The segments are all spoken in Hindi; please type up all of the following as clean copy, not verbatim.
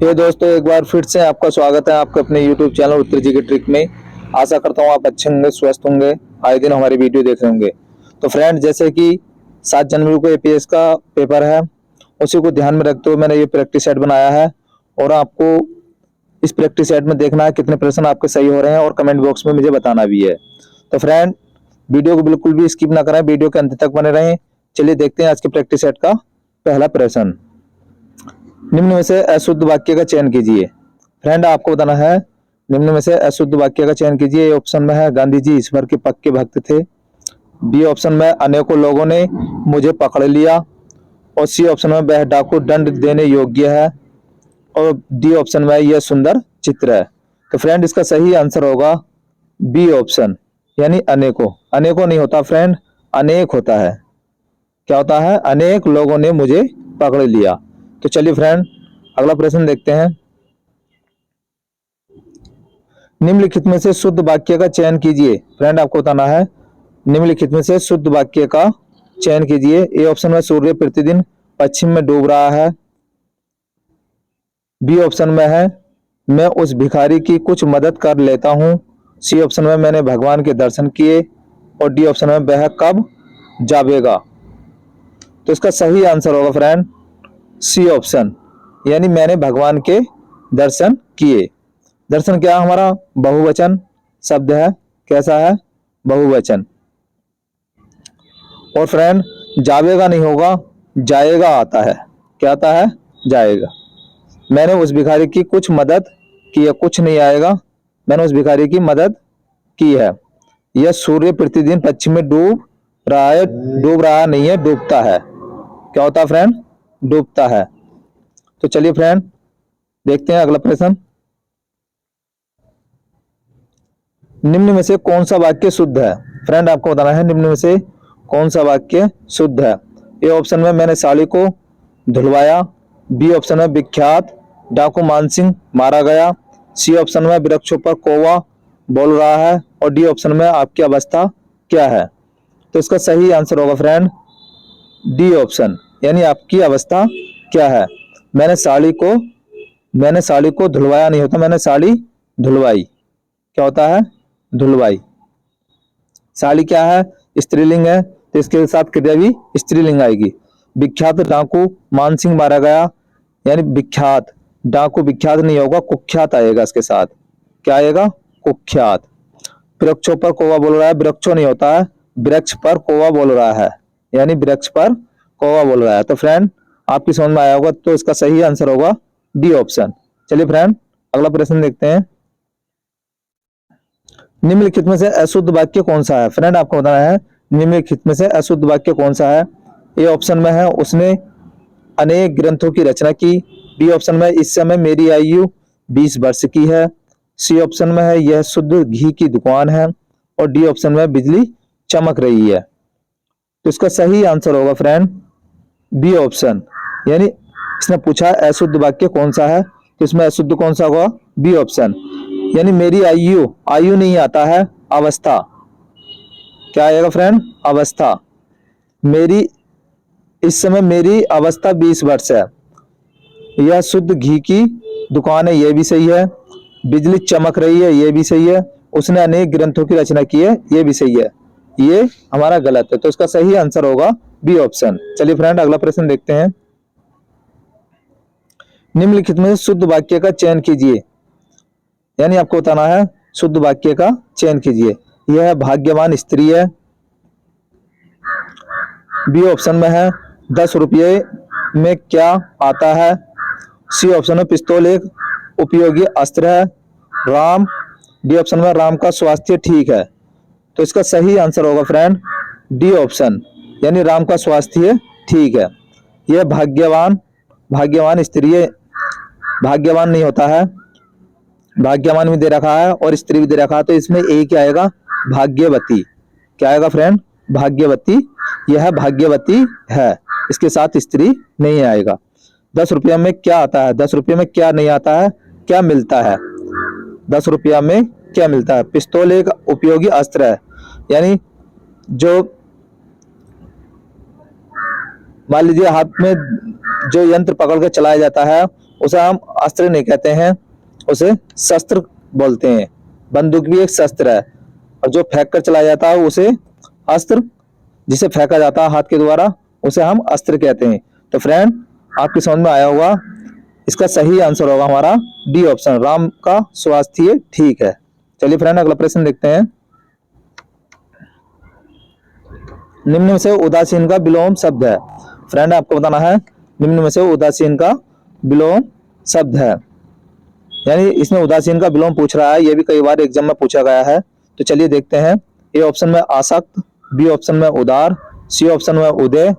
तो दोस्तों एक बार फिर से आपका स्वागत है आपके अपने YouTube चैनल उत्तर जी के ट्रिक में। आशा करता हूँ आप अच्छे होंगे, स्वस्थ होंगे, आए दिन हमारी वीडियो देख रहे होंगे। तो फ्रेंड, जैसे कि 7 जनवरी को एपीएस का पेपर है, उसी को ध्यान में रखते हुए मैंने ये प्रैक्टिस सेट बनाया है और आपको इस प्रैक्टिस सेट में देखना है कितने प्रश्न आपके सही हो रहे हैं और कमेंट बॉक्स में मुझे बताना भी है। तो फ्रेंड, वीडियो को बिल्कुल भी स्किप ना करें, वीडियो के अंत तक बने रहें। चलिए देखते हैं आज के प्रैक्टिस सेट का पहला प्रश्न। निम्न में से अशुद्ध वाक्य का चयन कीजिए। फ्रेंड, आपको बताना है निम्न में से अशुद्ध वाक्य का चयन कीजिए। ए ऑप्शन में है गांधी जी ईश्वर के पक्के भक्त थे। बी ऑप्शन में अनेकों लोगों ने मुझे पकड़ लिया। और सी ऑप्शन में वह डाकू दंड देने योग्य है। और डी ऑप्शन में यह सुंदर चित्र है। तो फ्रेंड, इसका सही आंसर होगा बी ऑप्शन, यानी अनेकों। अनेकों नहीं होता फ्रेंड, अनेक होता है। क्या होता है? अनेक लोगों ने मुझे पकड़ लिया। तो चलिए फ्रेंड, अगला प्रश्न देखते हैं। निम्नलिखित में से शुद्ध वाक्य का चयन कीजिए। फ्रेंड, आपको बताना है निम्नलिखित में से शुद्ध वाक्य का चयन कीजिए। ए ऑप्शन में सूर्य प्रतिदिन पश्चिम में डूब रहा है। बी ऑप्शन में है मैं उस भिखारी की कुछ मदद कर लेता हूं। सी ऑप्शन में मैंने भगवान के दर्शन किए। और डी ऑप्शन में वह कब जावेगा। तो इसका सही आंसर होगा फ्रेंड सी ऑप्शन, यानी मैंने भगवान के दर्शन किए। दर्शन क्या हमारा बहुवचन शब्द है। कैसा है? बहुवचन। और फ्रेंड, जावेगा नहीं होगा, जाएगा आता है। क्या आता है? जाएगा। मैंने उस भिखारी की कुछ मदद की है, कुछ नहीं आएगा। मैंने उस भिखारी की मदद की है। यह सूर्य प्रतिदिन पश्चिम में डूब रहा है। डूब रहा नहीं है, डूबता है। क्या होता है फ्रेंड? डूबता है। तो चलिए फ्रेंड, देखते हैं अगला प्रश्न। निम्न में से कौन सा वाक्य शुद्ध है? फ्रेंड, आपको बताना है निम्न में से कौन सा वाक्य शुद्ध है। ए ऑप्शन में मैंने साड़ी को धुलवाया। बी ऑप्शन में विख्यात डाकू मानसिंह मारा गया। सी ऑप्शन में वृक्षों पर कौवा बोल रहा है। और डी ऑप्शन में आपकी अवस्था क्या है। तो इसका सही आंसर होगा फ्रेंड डी ऑप्शन, यानी आपकी अवस्था क्या है। मैंने साड़ी को धुलवाया नहीं होता, मैंने साड़ी धुलवाई। क्या होता है? धुलवाई। साड़ी क्या है? स्त्रीलिंग है, तो इसके साथ क्रिया भी स्त्रीलिंग आएगी। विख्यात डाकू मानसिंह मारा गया, यानी विख्यात डाकू विख्यात नहीं होगा, कुख्यात आएगा इसके साथ। क्या आएगा? कुख्यात। वृक्षों पर कौवा बोल रहा है, वृक्षों नहीं होता है, वृक्ष पर कौवा बोल रहा है, यानी वृक्ष पर कौवा बोल रहा है। तो फ्रेंड, आपकी समझ में आया होगा, तो इसका सही आंसर होगा डी ऑप्शन। चलिए फ्रेंड, अगला प्रश्न देखते हैं। निम्नलिखित में से अशुद्ध वाक्य कौन सा है? फ्रेंड, आपको बताना है निम्नलिखित में से अशुद्ध वाक्य कौन सा है। ए ऑप्शन में है उसने अनेक ग्रंथों की रचना की। बी ऑप्शन में इस समय मेरी आयु 20 वर्ष की है। सी ऑप्शन में है यह शुद्ध घी की दुकान है। और डी ऑप्शन में बिजली चमक रही है। तो इसका सही आंसर होगा फ्रेंड बी ऑप्शन, यानी इसने पूछा अशुद्ध वाक्य कौन सा है, तो इसमें अशुद्ध कौन सा होगा? बी ऑप्शन, यानी मेरी आयु, आयु नहीं आता है, अवस्था। क्या आएगा फ्रेंड? अवस्था। मेरी इस समय मेरी अवस्था 20 वर्ष है। यह शुद्ध घी की दुकान है, यह भी सही है। बिजली चमक रही है, यह भी सही है। उसने अनेक ग्रंथों की रचना की है, यह भी सही है। ये हमारा गलत है, तो इसका सही आंसर होगा बी ऑप्शन। चलिए फ्रेंड, अगला प्रश्न देखते हैं। निम्नलिखित में शुद्ध वाक्य का चयन कीजिए, यानी आपको बताना है शुद्ध वाक्य का चयन कीजिए। यह भाग्यवान स्त्री है। बी ऑप्शन में है 10 रुपये में क्या आता है। सी ऑप्शन में पिस्तौल एक उपयोगी अस्त्र है। राम डी ऑप्शन में राम का स्वास्थ्य ठीक है। तो इसका सही आंसर होगा फ्रेंड डी ऑप्शन, यानी राम का स्वास्थ्य ठीक है। यह भाग्यवान स्त्री है। भाग्यवान नहीं होता है, भाग्यवान भी दे रखा है और स्त्री भी दे रखा है, तो इसमें एक ही आएगा भाग्यवती। क्या आएगा फ्रेंड? भाग्यवती। यह भाग्यवती है, इसके साथ स्त्री नहीं आएगा। 10 रुपया में क्या आता है? 10 रुपये में क्या नहीं आता है? क्या मिलता है? 10 रुपया में क्या मिलता है? पिस्तौल एक उपयोगी अस्त्र है, यानी जो मान लीजिए हाथ में जो यंत्र पकड़ के चलाया जाता है उसे हम अस्त्र नहीं कहते हैं, उसे शस्त्र बोलते हैं। बंदूक भी एक शस्त्र है, और जो फेंक कर चलाया जाता है उसे अस्त्र, जिसे फेंका जाता है हाथ के द्वारा उसे हम अस्त्र कहते हैं। तो फ्रेंड आपकी समझ में आया होगा, इसका सही आंसर होगा हमारा डी ऑप्शन, राम का स्वास्थ्य ठीक है। चलिए फ्रेंड अगला प्रश्न देखते हैं। निम्न में से उदासीन का विलोम शब्द है। फ्रेंड आपको बताना है निम्न में से उदासीन का विलोम शब्द है, यानी इसमें उदासीन का विलोम पूछ रहा है, ये भी कई बार एग्जाम में पूछा गया है। तो चलिए देखते हैं। ए ऑप्शन में आसक्त, बी ऑप्शन में उदार, सी ऑप्शन में उदय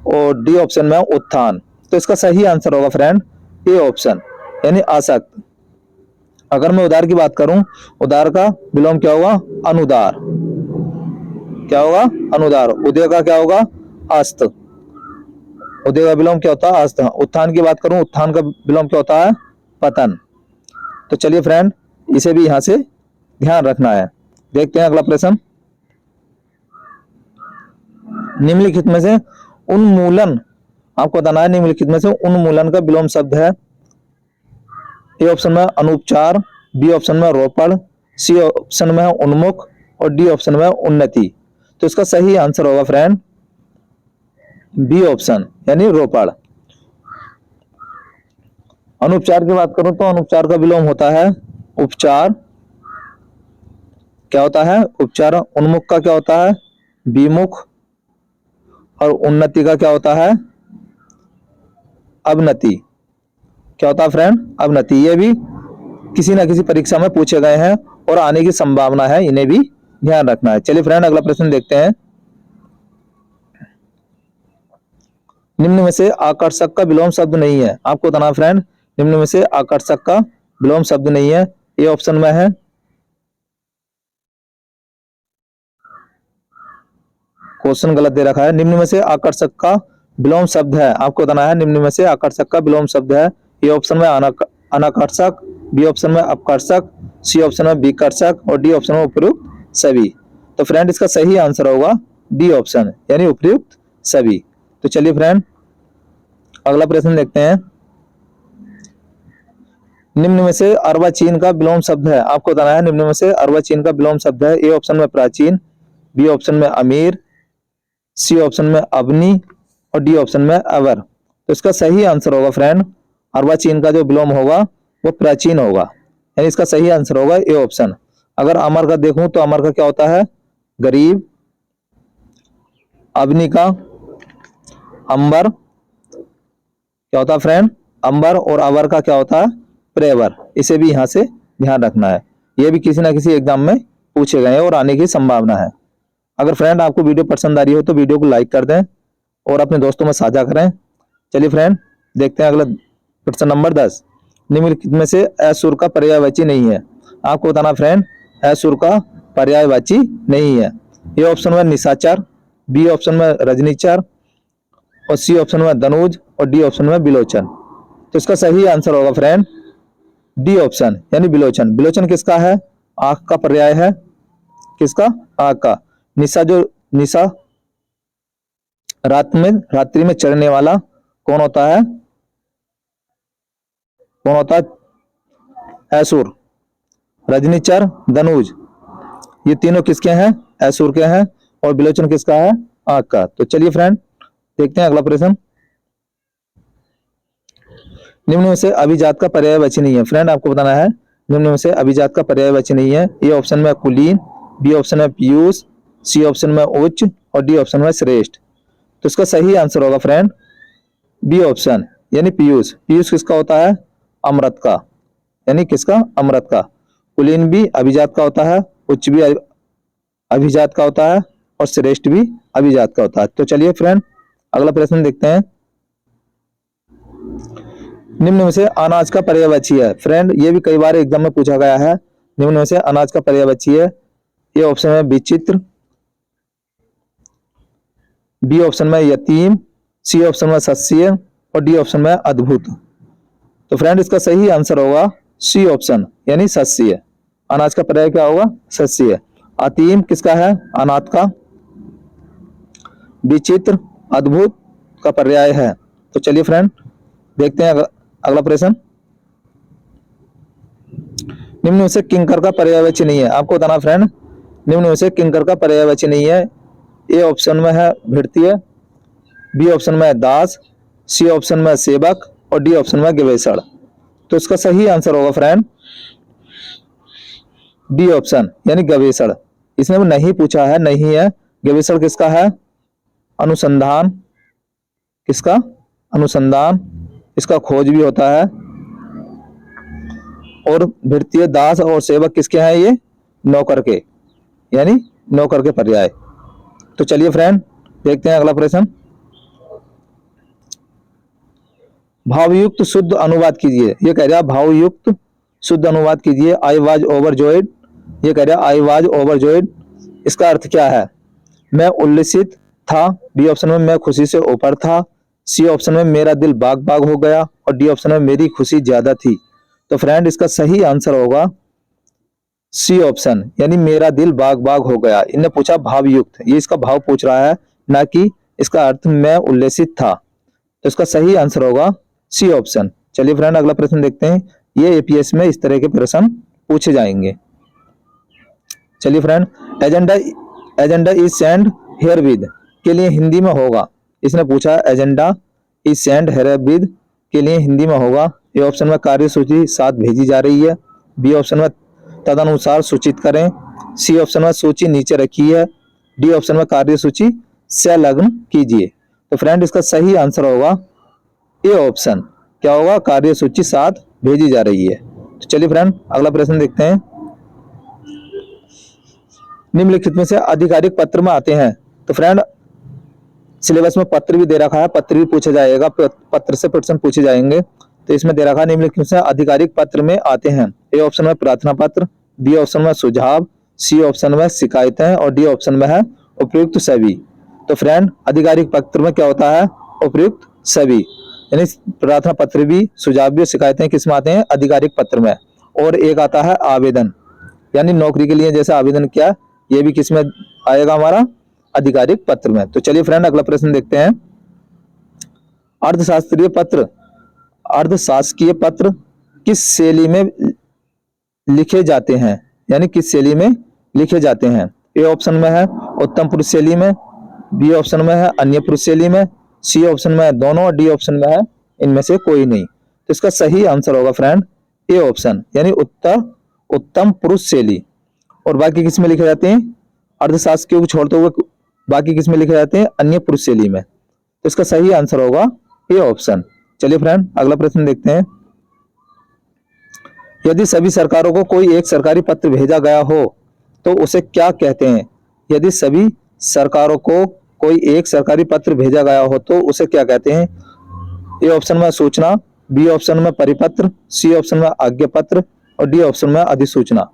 और डी ऑप्शन में उत्थान। तो इसका सही आंसर होगा फ्रेंड ए ऑप्शन, यानी आसक्त। अगर मैं उदार की बात करूं, उदार का विलोम क्या होगा? अनुदार। क्या होगा? अनुदार। उदय का क्या होगा? अस्त। उदय का विलोम क्या होता है? अस्त। उत्थान की बात करूं, उत्थान का विलोम क्या होता है? पतन। तो चलिए फ्रेंड इसे भी यहां से ध्यान रखना है। देखते हैं अगला प्रश्न। निम्नलिखित में से उन्मूलन, आपको बताना है निम्नलिखित में से उन्मूलन का विलोम शब्द है। ए ऑप्शन में अनुपचार, बी ऑप्शन में रोपण, सी ऑप्शन में उन्मुख और डी ऑप्शन में उन्नति। तो इसका सही आंसर होगा फ्रेंड बी ऑप्शन, यानी रोपण। अनुपचार की बात करूं तो अनुपचार का विलोम होता है उपचार। क्या होता है? उपचार। उन्मुख का क्या होता है? विमुख। और उन्नति का क्या होता है? अवनति। क्या होता है फ्रेंड? अवनति। ये भी किसी ना किसी परीक्षा में पूछे गए हैं और आने की संभावना है, इन्हें भी ध्यान रखना है। चलिए फ्रेंड अगला प्रश्न देखते हैं। निम्न में से आकर्षक का विलोम शब्द नहीं है। आपको बताना फ्रेंड निम्न में से आकर्षक का विलोम शब्द नहीं है। ए ऑप्शन में है, क्वेश्चन गलत दे रखा है। निम्न में से आकर्षक का विलोम शब्द है, आपको बताना है निम्न में से आकर्षक का विलोम शब्द है। ए ऑप्शन में अनाकर्षक, बी ऑप्शन में अपकर्षक, सी ऑप्शन में विकर्षक और डी ऑप्शन में उपयुक्त सभी। तो फ्रेंड इसका सही आंसर होगा डी ऑप्शन, यानी उपयुक्त सभी। तो चलिए फ्रेंड अगला प्रश्न देखते हैं। निम्न में से अर्वाचीन का विलोम शब्द है। आपको बताना है निम्न में से अर्वाचीन का विलोम शब्द है। ए ऑप्शन में प्राचीन, बी ऑप्शन में अमीर, सी ऑप्शन में अवनी और डी ऑप्शन में अवर। तो इसका सही आंसर होगा फ्रेंड अर्वाचीन का जो विलोम होगा वो प्राचीन होगा, यानी इसका सही आंसर होगा ए ऑप्शन। अगर अमर का देखूं तो अमर का क्या होता है? गरीब। अवनी का अंबर। क्या होता है फ्रेंड? अंबर। और अवर का क्या होता है? प्रेवर। इसे भी यहां से ध्यान रखना है, ये भी किसी ना किसी एग्जाम में पूछे गए हैं और आने की संभावना है। अगर फ्रेंड आपको वीडियो पसंद आ रही हो तो वीडियो को लाइक कर दें और अपने दोस्तों में साझा करें। चलिए फ्रेंड देखते हैं अगला प्रश्न नंबर 10। निम्नलिखित में से असुर का पर्यायवाची नहीं है। आपको बताना फ्रेंड असुर का पर्यायवाची नहीं है। ए ऑप्शन में निशाचर, बी ऑप्शन में रजनीचर और सी ऑप्शन में धनुज और डी ऑप्शन में बिलोचन। तो इसका सही आंसर होगा फ्रेंड डी ऑप्शन, यानी बिलोचन। बिलोचन किसका है? आंख का पर्याय है। किसका? आंख का। निशा, जो निशा रात्रि में चढ़ने वाला कौन होता है? कौन होता है? असुर। रजनीचर, धनुज, ये तीनों किसके हैं? असुर के हैं। और बिलोचन किसका है? आंख का। तो चलिए फ्रेंड देखते हैं अगला प्रश्न। निम्न में से अभिजात का पर्यायवाची नहीं है। फ्रेंड आपको बताना है निम्न में से अभिजात का पर्यायवाची नहीं है। ए ऑप्शन में कुलीन, बी ऑप्शन में पीयूष, सी ऑप्शन में उच्च और डी ऑप्शन में श्रेष्ठ। तो इसका सही आंसर होगा फ्रेंड बी ऑप्शन, यानी पीयूष। पीयूष किसका होता है? अमृत का, यानी किसका? अमृत का। कुलीन भी अभिजात का होता है, उच्च भी अभिजात का होता है और श्रेष्ठ भी अभिजात का होता है। तो चलिए फ्रेंड अगला प्रश्न देखते हैं। निम्न में से अनाज का पर्यायवाची है। फ्रेंड ये भी कई बार एग्जाम में पूछा गया है। निम्न में से अनाज का पर्यायवाची है। ए ऑप्शन में विचित्र, बी ऑप्शन में यतीम, सी ऑप्शन में सस्य और डी ऑप्शन में अद्भुत। तो फ्रेंड इसका सही आंसर होगा सी ऑप्शन, यानी सस्य। अनाज का पर्याय क्या होगा? सस्य। अतीम किसका है? अनाथ का। विचित्र अद्भुत का पर्याय है। तो चलिए फ्रेंड देखते हैं अगला प्रश्न। निम्न में से किंकर का पर्यायवाची नहीं है, आपको बताना फ्रेंड, निम्न में से किंकर का पर्यायवाची नहीं है। ए ऑप्शन में है भृत्य, बी ऑप्शन में है दास, सी ऑप्शन में है सेवक और डी ऑप्शन में है गवेषण। तो इसका सही आंसर होगा फ्रेंड डी ऑप्शन यानी गवेषण। इसने वो नहीं पूछा है, नहीं है। गवेषण किसका है? अनुसंधान, किसका? अनुसंधान, इसका खोज भी होता है। और भृत्य, दास और सेवक किसके हैं? ये नौकर के, यानी नौकर के पर्याय। तो चलिए फ्रेंड देखते हैं अगला प्रश्न। भावयुक्त शुद्ध अनुवाद कीजिए। ये कह रहा है भावयुक्त शुद्ध अनुवाद कीजिए। आई वाज ओवरजॉयड, ये कह रहा है आई वाज ओवरजॉयड, इसका अर्थ क्या है? मैं उल्लसित था, बी ऑप्शन में मैं खुशी से ऊपर था, सी ऑप्शन में मेरा दिल बाग बाग हो गया और डी ऑप्शन में मेरी खुशी ज्यादा थी। तो फ्रेंड इसका सही आंसर होगा सी ऑप्शन यानी मेरा दिल बाग बाग हो गया। इन्हें पूछा भावयुक्त, ये इसका भाव पूछ रहा है, ना कि इसका अर्थ मैं उल्लसित था। तो इसका सही आंसर होगा सी ऑप्शन। चलिए फ्रेंड अगला प्रश्न देखते हैं। ये एपीएस में इस तरह के प्रश्न पूछे जाएंगे। चलिए friend, agenda is send here with के लिए हिंदी में होगा। इसने पूछा agenda is send here with के लिए हिंदी में होगा। ए ऑप्शन में कार्यसूची साथ भेजी जा रही है, बी ऑप्शन में तदनुसार सूचित करें, सी ऑप्शन में सूची नीचे रखी है, डी ऑप्शन में कार्यसूची संलग्न कीजिए। तो फ्रेंड इसका सही आंसर होगा ए ऑप्शन, क्या होगा? कार्यसूची साथ भेजी जा रही है। तो चलिए फ्रेंड अगला प्रश्न देखते हैं। निम्नलिखित में से आधिकारिक पत्र में आते हैं। तो फ्रेंड सिलेबस में पत्र भी दे रखा है, पत्र भी पूछा जाएगा, पत्र से प्रश्न पूछे जाएंगे। तो इसमें दे रखा है निम्नलिखित में से आधिकारिक पत्र में आते हैं। ए ऑप्शन में प्रार्थना पत्र, बी ऑप्शन में सुझाव, सी ऑप्शन में शिकायतें और डी ऑप्शन में है उपयुक्त सभी। तो फ्रेंड आधिकारिक पत्र में क्या होता है? उपयुक्त सभी, यानी प्रार्थना पत्र भी, सुझाव भी, शिकायतें किस में आते हैं? आधिकारिक पत्र में। और एक आता है आवेदन, यानी नौकरी के लिए जैसे आवेदन किया, ये भी किस में आएगा? हमारा आधिकारिक पत्र में। तो चलिए फ्रेंड अगला प्रश्न देखते हैं। अर्थशास्त्रीय पत्र, अर्थशासकीय पत्र किस शैली में लिखे जाते हैं, यानी किस शैली में लिखे जाते हैं? ए ऑप्शन में है उत्तम पुरुष शैली में, बी ऑप्शन में है अन्य पुरुष शैली में, सी ऑप्शन में है दोनों और डी ऑप्शन में है इनमें से कोई नहीं। तो इसका सही आंसर होगा फ्रेंड ए ऑप्शन यानी उत्तम पुरुष शैली। और बाकी किस में लिखे जाते हैं? अर्थशास्त्र को छोड़ते हुए बाकी किस में लिखे जाते हैं? अन्य पुरुष शैली में। तो इसका सही आंसर होगा ए ऑप्शन। चलिए फ्रेंड अगला प्रश्न देखते हैं। यदि सभी सरकारों को कोई एक सरकारी पत्र भेजा गया हो तो उसे क्या कहते हैं? यदि सभी सरकारों को कोई एक सरकारी पत्र भेजा गया हो तो उसे क्या कहते हैं? ए ऑप्शन में सूचना, बी ऑप्शन में परिपत्र, सी ऑप्शन में आज्ञा पत्र और डी ऑप्शन में अधिसूचना।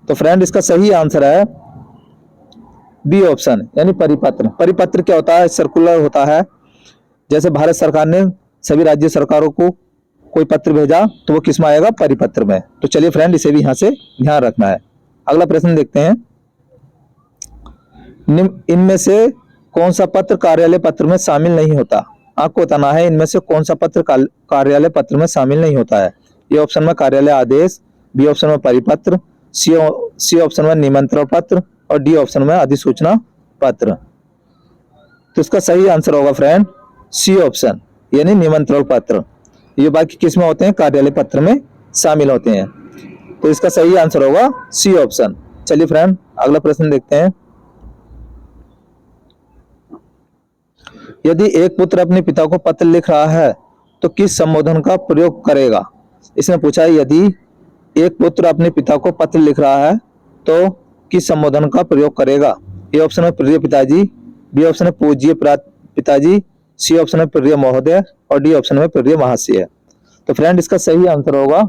तो फ्रेंड इसका सही आंसर है बी ऑप्शन यानी परिपत्र। परिपत्र क्या होता है? सर्कुलर होता है। जैसे भारत सरकार ने सभी राज्य सरकारों को कोई पत्र भेजा तो वो किस में आएगा? परिपत्र में। तो चलिए फ्रेंड इसे भी यहां से ध्यान रखना है। अगला प्रश्न देखते हैं। इनमें से कौन सा पत्र कार्यालय पत्र में शामिल नहीं होता? आपको बताना है इनमें से कौन सा पत्र कार्यालय पत्र में शामिल नहीं होता है। ए ऑप्शन में कार्यालय आदेश, बी ऑप्शन में परिपत्र, सी ऑप्शन में निमंत्रण पत्र और डी ऑप्शन में अधिसूचना पत्र। तो इसका सही आंसर होगा फ्रेंड सी ऑप्शन यानी निमंत्रण पत्र। ये बाकी किस में होते हैं? कार्यालय पत्र में शामिल होते हैं। तो इसका सही आंसर होगा सी ऑप्शन। चलिए फ्रेंड अगला प्रश्न देखते हैं। यदि एक पुत्र अपने पिता को पत्र लिख रहा है तो किस संबोधन का प्रयोग करेगा? इसने पूछा है यदि एक पुत्र अपने पिता को पत्र लिख रहा है तो किस संबोधन का प्रयोग करेगा? ए ऑप्शन में प्रिय पिताजी, बी ऑप्शन में पूज्य पिताजी, सी ऑप्शन में प्रिय महोदय और डी ऑप्शन में प्रिय महाशय। तो फ्रेंड इसका सही आंसर होगा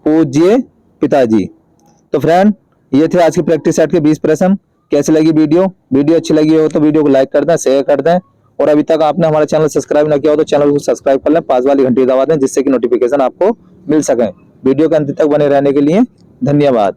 पूज्य पिताजी। तो फ्रेंड ये थे आज की प्रैक्टिस सेट के 20 प्रश्न। कैसी लगी वीडियो अच्छी लगी हो तो वीडियो को लाइक कर दें, शेयर कर दें और अभी तक आपने हमारा चैनल सब्सक्राइब ना किया हो तो चैनल को सब्सक्राइब कर लें, पास वाली घंटी दबा दें जिससे कि नोटिफिकेशन आपको मिल सके। वीडियो के अंत तक बने रहने के लिए धन्यवाद।